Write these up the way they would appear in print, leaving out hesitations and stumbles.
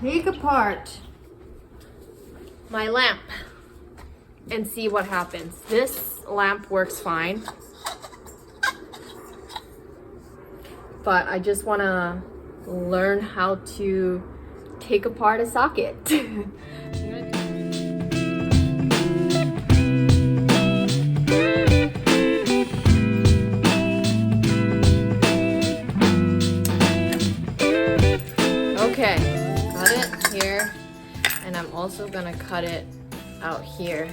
take apart my lamp and see what happens. This lamp works fine, but I just want to learn how to take apart a socket. Okay, cut it here, and I'm also gonna cut it out here.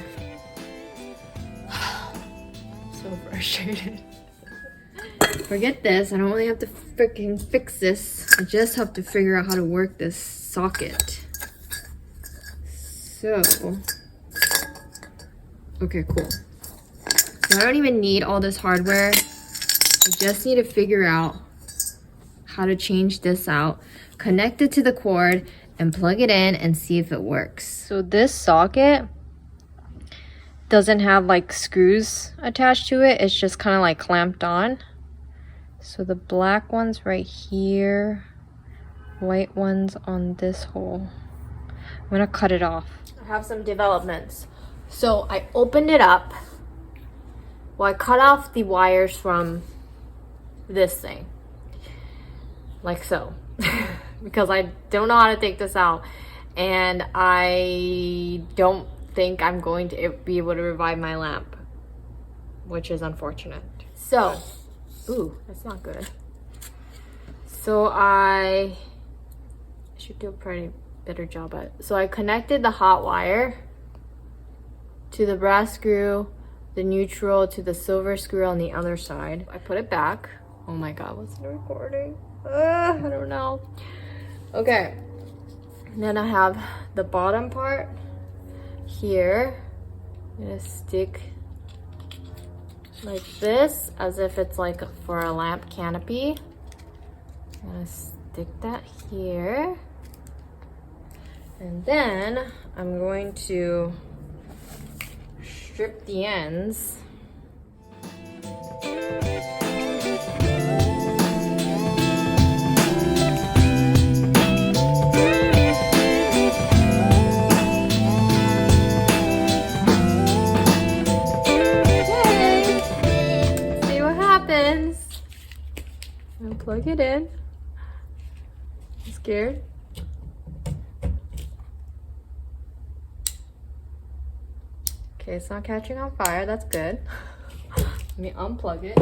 So frustrated. Forget this, I don't really have to freaking fix this. I just have to figure out how to work this socket. So, okay, cool. So I don't even need all this hardware. I just need to figure out how to change this out, connect it to the cord, and plug it in and see if it works. So this socket doesn't have like screws attached to it. It's just kind of like clamped on. So the black one's right here, white one's on this hole. I'm gonna cut it off. I have some developments. So I opened it up. Well, I cut off the wires from this thing, like so, because I don't know how to take this out, and I don't think I'm going to be able to revive my lamp, which is unfortunate. So, ooh, that's not good. So I should do a pretty better job at it. So I connected the hot wire to the brass screw, the neutral to the silver screw on the other side. I put it back. Oh my god, what's the recording? I don't know. Okay, and then I have the bottom part here. I'm gonna stick like this as if it's like for a lamp canopy. I'm gonna stick that here, and then I'm going to strip the ends. Plug it in. You scared? Okay, it's not catching on fire. That's good. Let me unplug it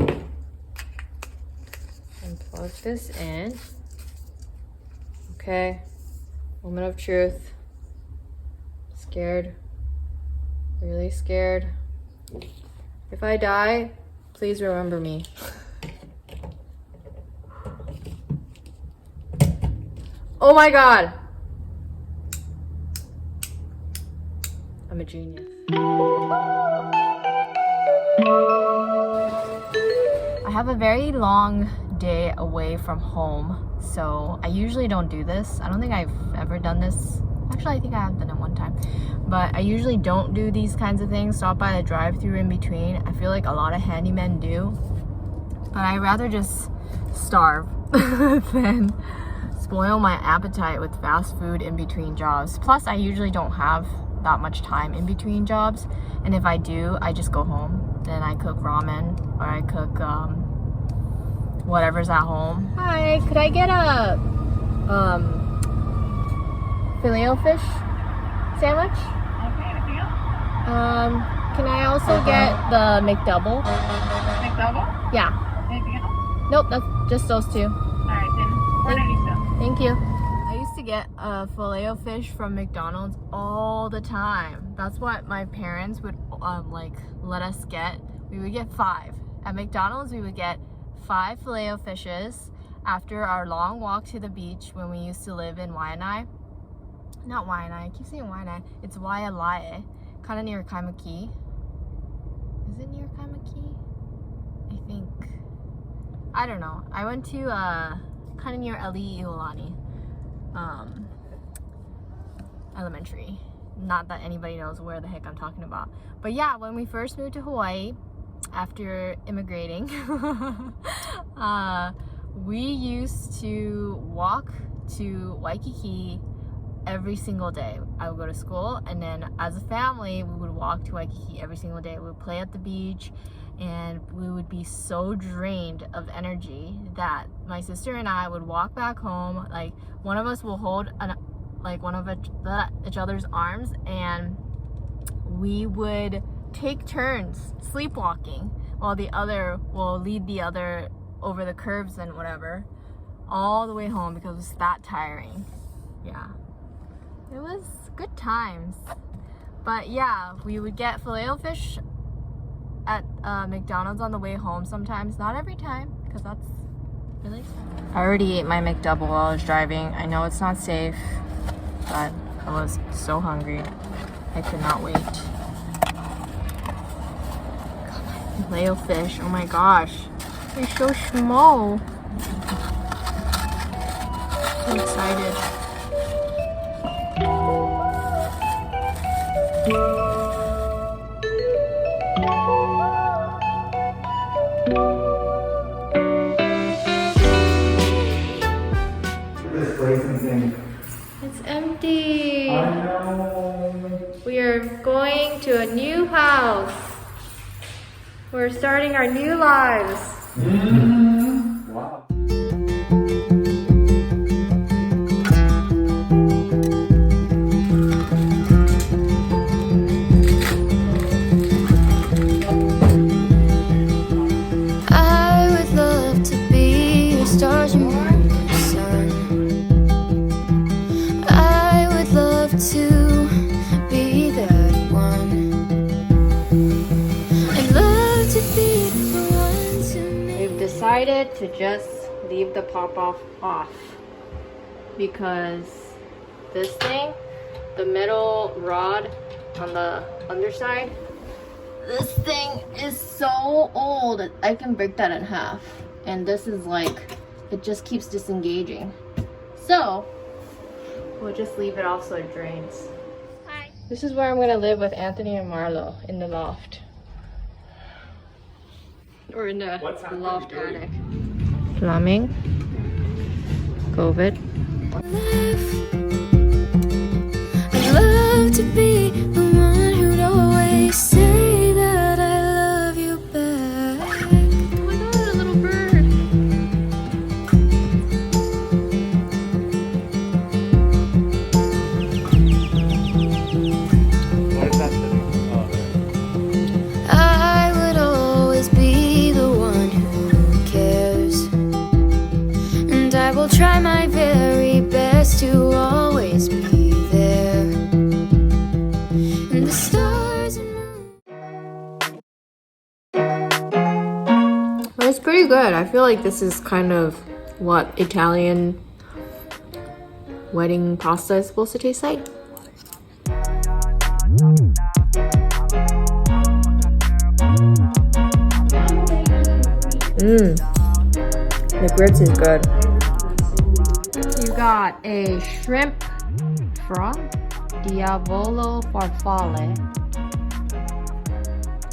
and plug this in. Okay, moment of truth. Scared, really scared. If I die, please remember me. Oh my god! I'm a genius. I have a very long day away from home, so I usually don't do this. I don't think I've ever done this. Actually, I think I have done it one time. But I usually don't do these kinds of things, stop by the drive-thru in between. I feel like a lot of handymen do. But I'd rather just starve than spoil my appetite with fast food in between jobs. Plus, I usually don't have that much time in between jobs, and if I do, I just go home. Then I cook ramen, or I cook whatever's at home. Hi, could I get a Filet-O-Fish sandwich? Okay, anything else? Can I also get the McDouble? McDouble? Yeah. Anything else? Nope, that's just those two. Alright, then $4.97. Thank you. I used to get a Filet-O-Fish from McDonald's all the time. That's what my parents would like let us get. We would get 5. At McDonald's, we would get 5 Filet-O-Fishes after our long walk to the beach when we used to live in Waianae. Not Waianae, I keep saying Waianae. It's Waialae, kind of near Kaimaki. Is it near Kaimaki? I think. I don't know. I went to kind of near Ali'iolani Elementary. Not that anybody knows where the heck I'm talking about. But yeah, when we first moved to Hawaii, after immigrating, we used to walk to Waikiki every single day. I would go to school, and then as a family, we would walk to Waikiki every single day. We would play at the beach, and we would be so drained of energy that my sister and I would walk back home. Like, one of us will hold one of each other's arms, and we would take turns sleepwalking while the other will lead the other over the curves and whatever, all the way home, because it was that tiring. Yeah, it was good times. But yeah, we would get filet-o-fish at McDonald's on the way home sometimes. Not every time, because that's really expensive. I already ate my McDouble while I was driving. I know it's not safe, but I was so hungry. I could not wait. Filet-o-fish, oh my gosh. They're so small. I'm excited. This place is in. It's empty. I know. We are going to a new house. We're starting our new lives. Wow. I would love to be your stars and moon, sun. I would love to be that one. I'd love to be the one to make. We've decided to just leave the pop-off off because this thing, the metal rod on the underside, this thing is so old. I can break that in half, and this is like, it just keeps disengaging. So we'll just leave it off so it drains. Hi. This is where I'm gonna live with Anthony and Marlo, in the loft. Or in the loft attic. Plumbing. COVID. I'd love to be the one who'd always say that I love you back. Oh my god, a little bird. What is that thing? Oh, there. I would always be the one who cares, and I will try my very best to always be there. And the stars and moon. But it's pretty good. I feel like this is kind of what Italian wedding pasta is supposed to taste like. The grits is good. You got a shrimp fra diavolo farfalle.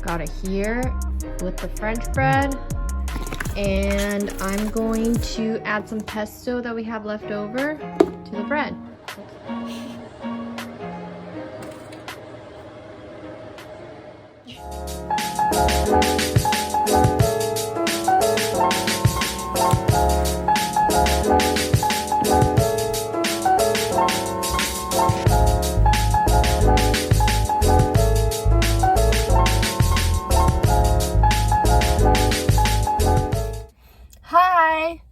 Got it here with the French bread. And I'm going to add some pesto that we have left over to the bread. Hi!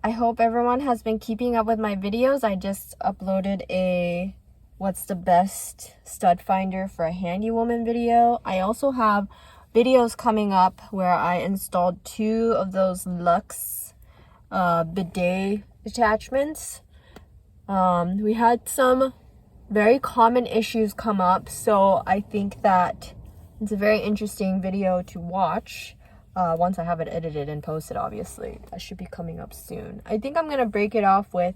I hope everyone has been keeping up with my videos. I just uploaded a what's the best stud finder for a handy woman video. I also have videos coming up where I installed 2 of those Luxe bidet attachments. We had some very common issues come up, so I think that it's a very interesting video to watch. Once I have it edited and posted, obviously. That should be coming up soon. I think I'm gonna break it off with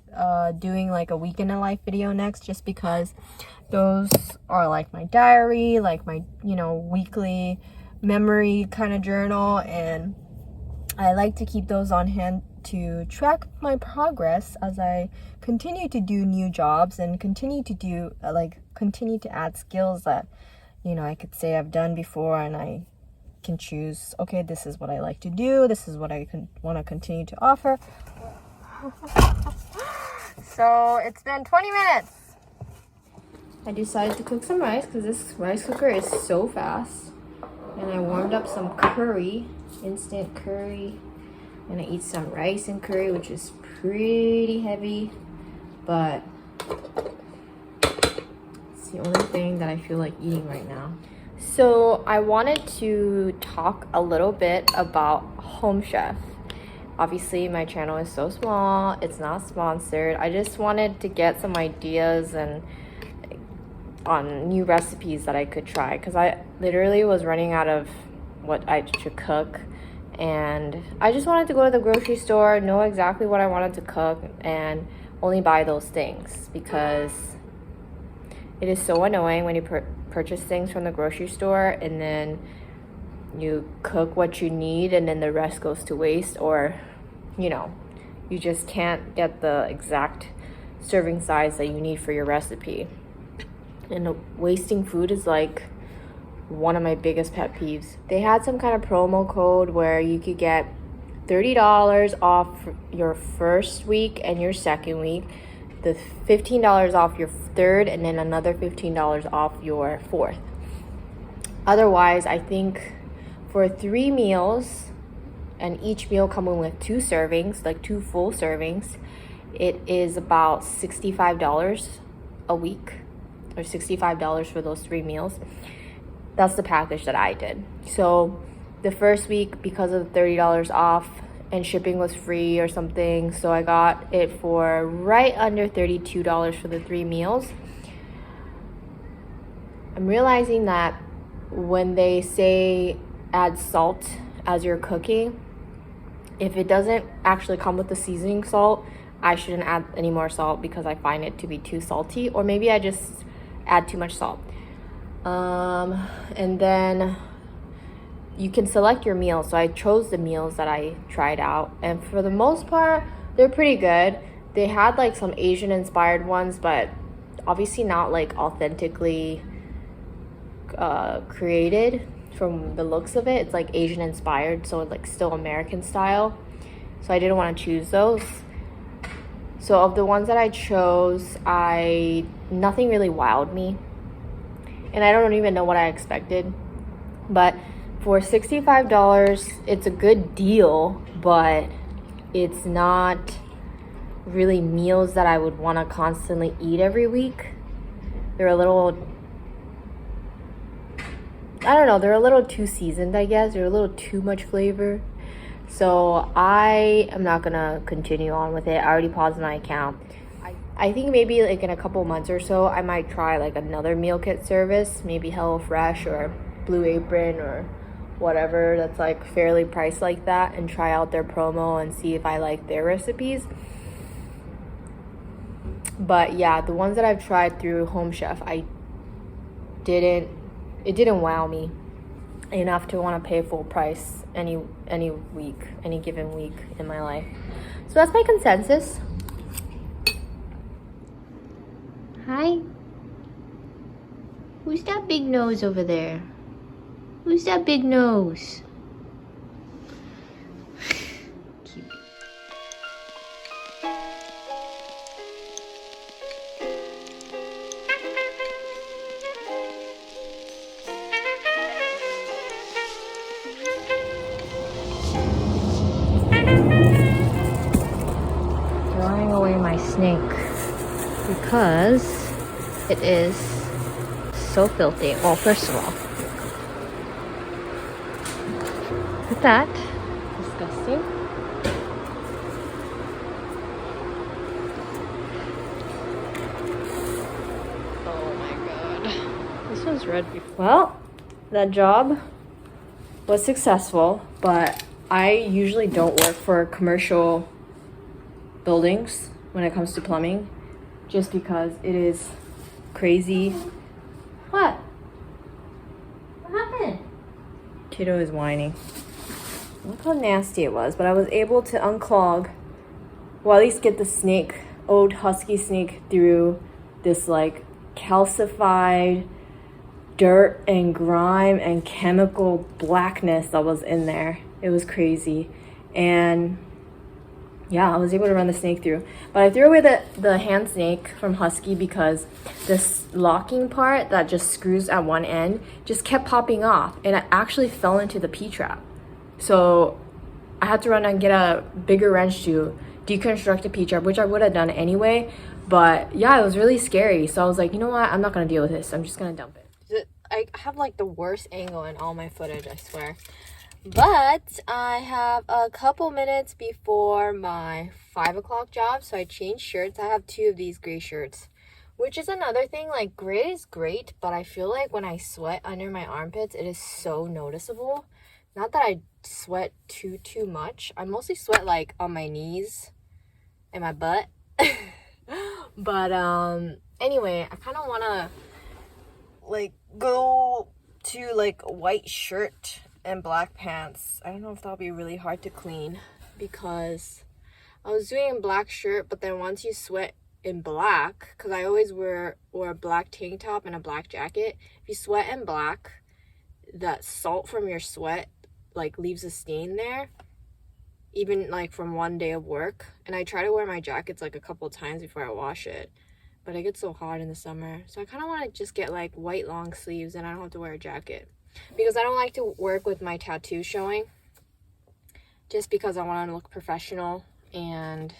doing like a week in a life video next, just because those are like my diary, like my, you know, weekly memory kind of journal, and I like to keep those on hand to track my progress as I continue to do new jobs and continue to do continue to add skills that, you know, I could say I've done before, and I can choose, okay, this is what I like to do, this is what I want to continue to offer. So it's been 20 minutes. I decided to cook some rice because this rice cooker is so fast. And I warmed up some curry, instant curry. I'm gonna eat some rice and curry, which is pretty heavy, but it's the only thing that I feel like eating right now. So I wanted to talk a little bit about Home Chef. Obviously my channel is so small, it's not sponsored. I just wanted to get some ideas and on new recipes that I could try, because I literally was running out of what I should cook, and I just wanted to go to the grocery store, know exactly what I wanted to cook, and only buy those things, because it is so annoying when you purchase things from the grocery store and then you cook what you need and then the rest goes to waste, or you know, you just can't get the exact serving size that you need for your recipe. And wasting food is like one of my biggest pet peeves. They had some kind of promo code where you could get $30 off your first week and your second week, the $15 off your third, and then another $15 off your fourth. Otherwise, I think for 3 meals, and each meal coming with 2 servings, like 2 full servings, it is about $65 a week, or $65 for those 3 meals. That's the package that I did. So the first week, because of the $30 off and shipping was free or something, so I got it for right under $32 for the 3 meals. I'm realizing that when they say add salt as you're cooking, if it doesn't actually come with the seasoning salt, I shouldn't add any more salt because I find it to be too salty, or maybe I just add too much salt. And then you can select your meals. So I chose the meals that I tried out, and for the most part, they're pretty good. They had like some Asian inspired ones, but obviously not like authentically created from the looks of it. It's like Asian inspired, so like still American style. So I didn't want to choose those. So of the ones that I chose, nothing really wowed me, and I don't even know what I expected. But for $65, it's a good deal, but it's not really meals that I would want to constantly eat every week. They're a little, I don't know, they're a little too seasoned, I guess. They're a little too much flavor. So I am not gonna continue on with it. I already paused my account. I think maybe like in a couple months or so, I might try like another meal kit service, maybe HelloFresh or Blue Apron or whatever that's like fairly priced like that, and try out their promo and see if I like their recipes. But yeah, the ones that I've tried through Home Chef, it didn't wow me enough to want to pay full price any given week in my life. So that's my consensus. Hi. Who's that big nose over there? Who's that big nose? Cute. Throwing away my snake because it is so filthy. Well, first of all, look at that. Disgusting. Oh my god. This one's red before. Well, that job was successful, but I usually don't work for commercial buildings when it comes to plumbing, just because it is crazy. What? What happened? Kiddo is whining. Look how nasty it was, but I was able to unclog, well, at least get the snake, old husky snake, through this like calcified dirt and grime and chemical blackness that was in there. It was crazy. And yeah, I was able to run the snake through. But I threw away the hand snake from Husky because this locking part that just screws at one end just kept popping off, and it actually fell into the P-trap. So I had to run and get a bigger wrench to deconstruct the P-trap, which I would have done anyway. But yeah, it was really scary. So I was like, you know what? I'm not going to deal with this. I'm just going to dump it. I have like the worst angle in all my footage, I swear. But I have a couple minutes before my 5 o'clock job, so I changed shirts. I have 2 of these gray shirts, which is another thing. Like, gray is great, but I feel like when I sweat under my armpits, it is so noticeable. Not that I sweat too much. I mostly sweat like on my knees and my butt. But anyway, I kind of want to like go to like a white shirt and black pants. I don't know if that'll be really hard to clean because I was doing a black shirt, but then once you sweat in black, because I always wore a black tank top and a black jacket, if you sweat in black, that salt from your sweat like leaves a stain there, even like from one day of work. And I try to wear my jackets like a couple times before I wash it, but it gets so hot in the summer, so I kind of want to just get like white long sleeves and I don't have to wear a jacket, because I don't like to work with my tattoo showing, just because I want to look professional, and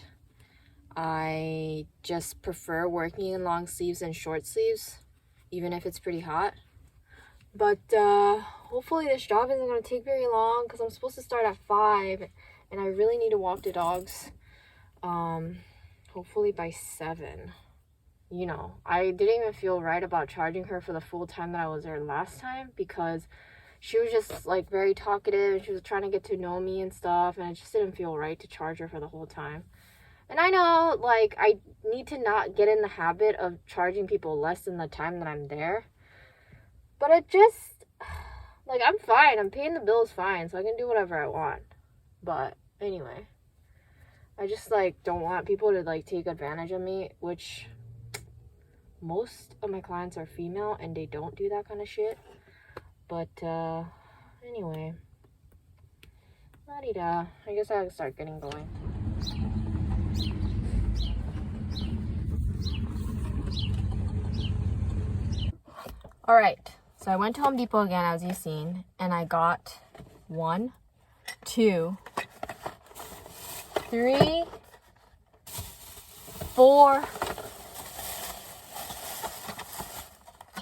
I just prefer working in long sleeves and short sleeves, even if it's pretty hot. But hopefully this job isn't going to take very long, because I'm supposed to start at 5 and I really need to walk the dogs hopefully by 7. You know, I didn't even feel right about charging her for the full time that I was there last time, because she was just like very talkative and she was trying to get to know me and stuff, and it just didn't feel right to charge her for the whole time. And I know, like, I need to not get in the habit of charging people less than the time that I'm there, but it just, like, I'm fine. I'm paying the bills fine, so I can do whatever I want. But anyway, I just like don't want people to like take advantage of me, which most of my clients are female and they don't do that kind of shit. But anyway, la-di-da. I guess I have to start getting going. Alright, so I went to Home Depot again, as you've seen, and I got 1, 2, 3, 4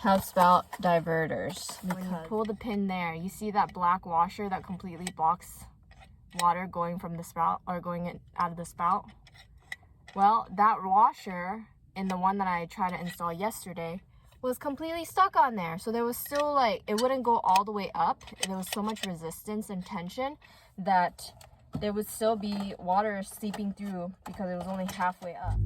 tub spout diverters. When you pull the pin there, you see that black washer that completely blocks water going from the spout or going out of the spout? Well, that washer in the one that I tried to install yesterday was completely stuck on there. So there was still like, it wouldn't go all the way up. There was so much resistance and tension that there would still be water seeping through because it was only halfway up.